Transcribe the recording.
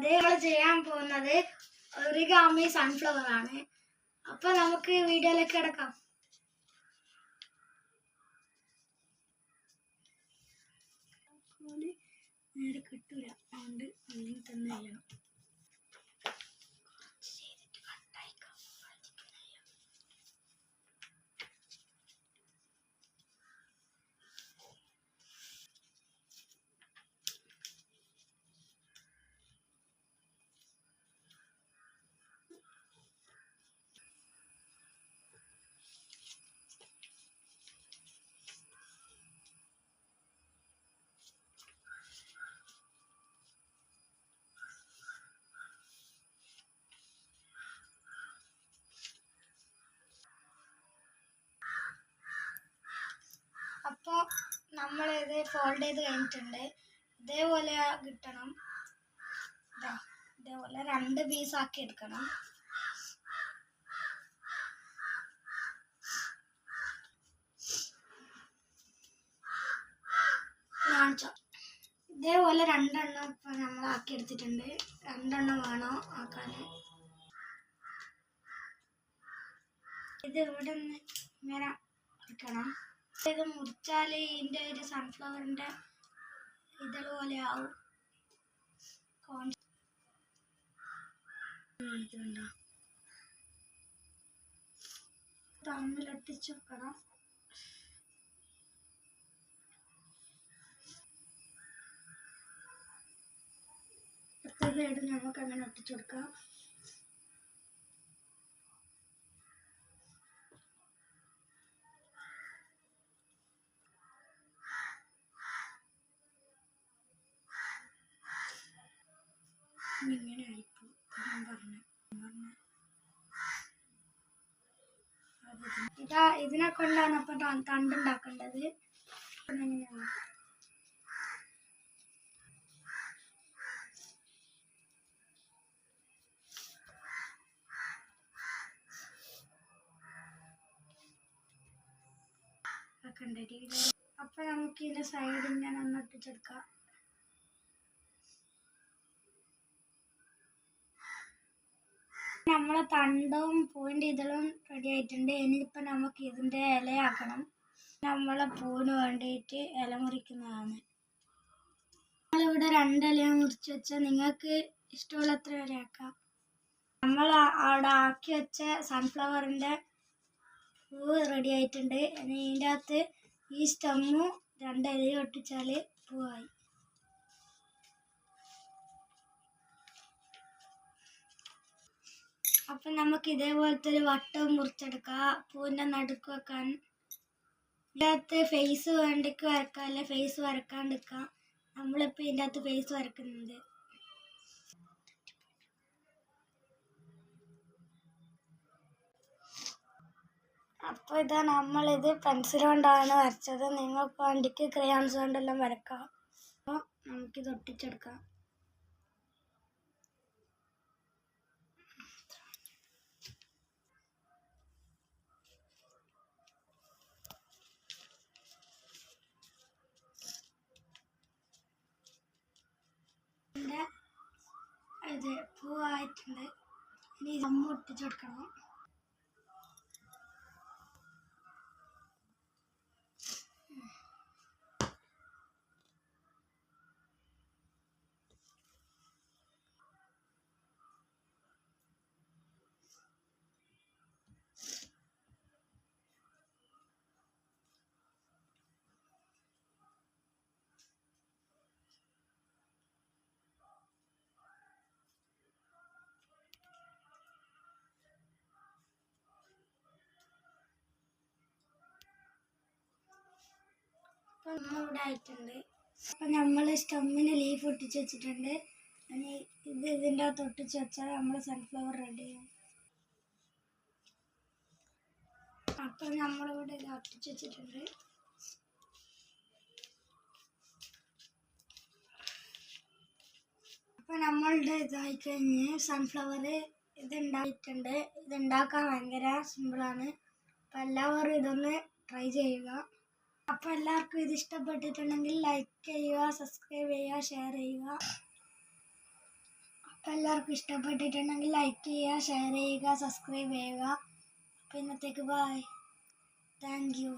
അത് നമ്മൾ ചെയ്യാൻ പോകുന്നത് ഒറിഗാമി സൺഫ്ലവർ ആണ്. അപ്പൊ നമുക്ക് വീഡിയോയിലേക്ക് കിടക്കാം. നേരെ കിട്ടൂല, അതുകൊണ്ട് അങ്ങനെ തന്നെ ചെയ്യണം. അപ്പോൾ നമ്മളിത് ഫോൾഡ് ചെയ്ത് കഴിഞ്ഞിട്ടുണ്ട്. ഇതേപോലെ കിട്ടണം. ഇതേപോലെ 2 പീസാക്കി എടുക്കണം. ഇതേപോലെ 2 എണ്ണം ഇപ്പം നമ്മൾ ആക്കി എടുത്തിട്ടുണ്ട്. 2 എണ്ണം വേണോ ആക്കാൻ. ഇത് ഇവിടെ നിന്ന് ഇങ്ങനെ എടുക്കണം. ഇത് മുറിച്ചാൽ ഇതിൻ്റെ ഒരു സൺഫ്ലവറിൻ്റെ ഇതൾ പോലെ ആവും. തമ്മിലൊട്ടിച്ച് വെക്കണം. സൈഡ് നമുക്ക് അങ്ങനെ ഒട്ടിച്ചു കൊടുക്കാം. ഇങ്ങനെ ആയിപ്പോ ഞാൻ പറഞ്ഞു ഇതിനെ കൊണ്ടാണ് അപ്പൊ തണ്ടുണ്ടാക്കേണ്ടത്. എങ്ങനെയാണ് അപ്പൊ നമുക്ക് ഇതിന്റെ സൈഡ് ഇങ്ങനെ ഒന്ന് ഒട്ടിച്ചെടുക്കാം. നമ്മളെ തണ്ടും പൂവിൻ്റെ ഇതളും റെഡി ആയിട്ടുണ്ട്. ഇനിയിപ്പോൾ നമുക്ക് ഇതിൻ്റെ ഇലയാക്കണം. നമ്മളെ പൂവിന് വേണ്ടിയിട്ട് ഇല മുറിക്കുന്നതാണ്. നമ്മളിവിടെ 2 ഇല മുറിച്ച് വെച്ചാൽ നിങ്ങൾക്ക് ഇഷ്ടമുള്ളത്ര ഇലയാക്കാം. നമ്മൾ അവിടെ ആക്കി വെച്ച സൺഫ്ലവറിൻ്റെ പൂവ് റെഡി ആയിട്ടുണ്ട്. ഇനി ഇതിൻ്റെ അകത്ത് ഈ സ്റ്റെമ്മും 2 ഇലയും ഒട്ടിച്ചാൽ പൂവായി. അപ്പം നമുക്ക് ഇതേപോലത്തെ ഒരു വട്ടം മുറിച്ചെടുക്കാം. പൂവിൻ്റെ നടുക്ക് വെക്കാൻ. ഇതിൻ്റെ അകത്ത് ഫേസ് വേണ്ടിക്ക് വരക്കാം, അല്ലെ ഫേസ് വരക്കാണ്ടിരിക്കാം. നമ്മളിപ്പോൾ ഇതിൻ്റെ അകത്ത് ഫേസ് വരക്കുന്നുണ്ട്. അപ്പോൾ ഇതാ നമ്മളിത് പെൻസിൽ കൊണ്ടാണ് വരച്ചത്. നിങ്ങൾക്ക് വേണ്ടിക്ക് ക്രയോൺസ് കൊണ്ടെല്ലാം വരക്കാം. അപ്പോൾ നമുക്കിത് ഒട്ടിച്ചെടുക്കാം. ഇത് പൂവായിട്ടുണ്ട്. ഇനി നമ്മൾ ഒട്ടിച്ചെടുക്കണം. അപ്പം നമ്മളിവിടെ ആയിട്ടുണ്ട്. അപ്പം നമ്മൾ സ്റ്റമ്മിന് ലീഫ് ഒട്ടിച്ച് വെച്ചിട്ടുണ്ട്. ഇനി ഇതിൻ്റെ അകത്ത് ഒട്ടിച്ച് വെച്ചാൽ നമ്മൾ സൺഫ്ലവർ റെഡി ആവും. അപ്പം നമ്മളിവിടെ ഇത് ഒട്ടിച്ച് വെച്ചിട്ടുണ്ട്. അപ്പം നമ്മളുടെ ഇതായി കഴിഞ്ഞ് സൺഫ്ലവർ ഇതുണ്ടായിട്ടുണ്ട്. ഇതുണ്ടാക്കാൻ ഭയങ്കര സിമ്പിളാണ്. അപ്പം എല്ലാവരും ഇതൊന്ന് ട്രൈ ചെയ്യുക. അപ്പോൾ എല്ലാവർക്കും ഇത് ഇഷ്ടപ്പെട്ടിട്ടുണ്ടെങ്കിൽ ലൈക്ക് ചെയ്യുക, സബ്സ്ക്രൈബ് ചെയ്യുക, ഷെയർ ചെയ്യുക. അപ്പോൾ എല്ലാവർക്കും ഇഷ്ടപ്പെട്ടിട്ടുണ്ടെങ്കിൽ ലൈക്ക് ചെയ്യുക, ഷെയർ ചെയ്യുക, സബ്സ്ക്രൈബ് ചെയ്യുക. അപ്പോൾ ഇന്നത്തേക്ക് ബൈ. Thank you.